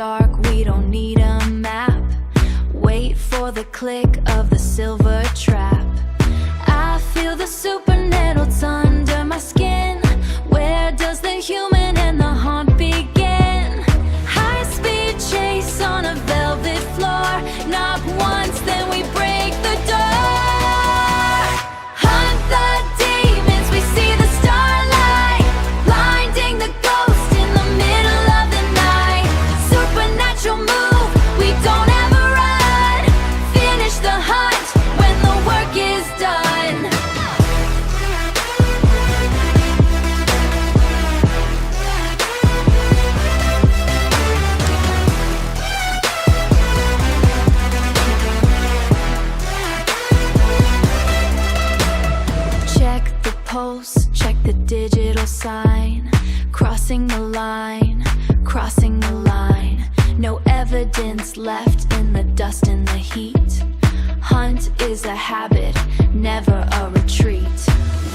dark, we don't need a map. Wait for the click of the silver trap. I feel the supernails under my skin. Where does the human and the hunt begin? High-speed chase on a velvet floor. Knock once, then we break the door. Hunt the demons, we see the starlight, blinding the ghost in the middle of the night. Supernatural move, we don't ever run. Finish the hunt when the work is done. Check the pulse, check the digital sign. Crossing the line, crossing the line. No evidence left in the dust and the heat. Hunt is a habit, never a retreat.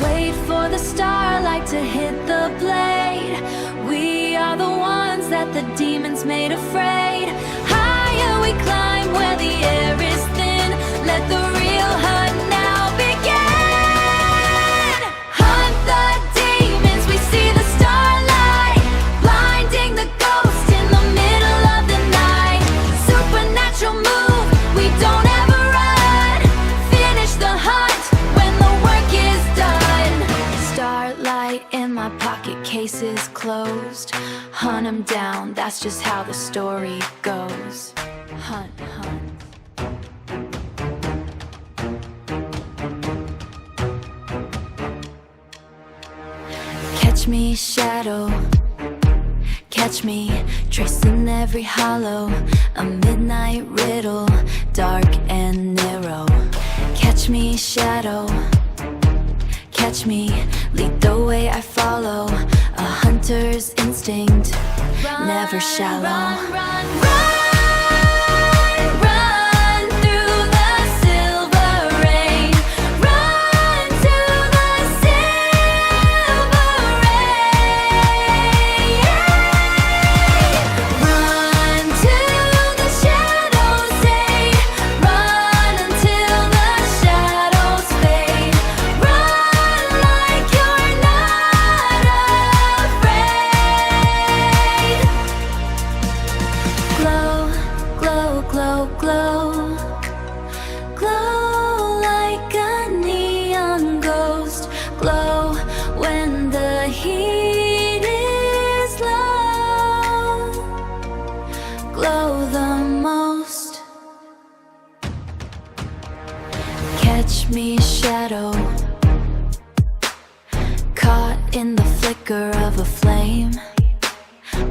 Wait for the starlight to hit the blade. We are the ones that the demons made afraid. Higher we climb where the air is thin. Let the real hunt now begin. Hunt the demons, we see the starlight, blinding the ghost in the middle of the night. Supernatural move, we don't ever run. Finish the hunt when the work is done. Starlight in my pocket, case is closed. Hunt 'em down, that's just how the story goes. Hunt, hunt. Catch me, shadow. Catch me, tracing every hollow. A midnight riddle, dark and narrow. Catch me, shadow. Catch me, lead the way I follow. A hunter's instinct, never shallow. Run, run, run. Run through the silver rain. Run to the silver rain. Run till the shadows fade. Run until the shadows fade. Run like you're not afraid. Glow, glow, glow, glow. Glow like a neon ghost. Glow when the heat is low. Glow the most. Catch me, shadow. Caught in the flicker of a flame.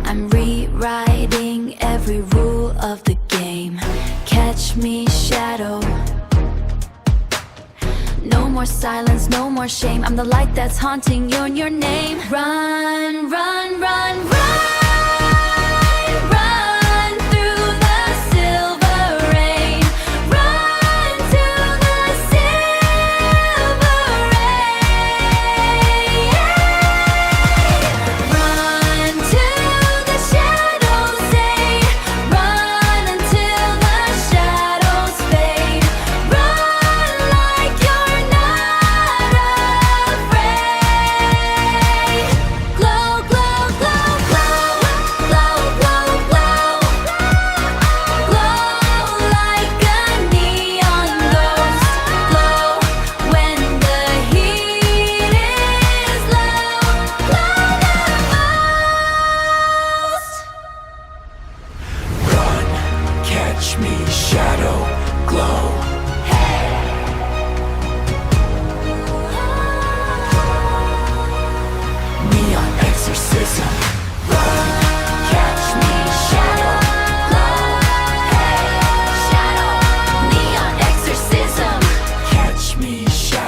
I'm rewriting every rule of the game. Catch me, shadow. No more silence, no more shame. I'm the light that's haunting you and your name. Run, run, run, run.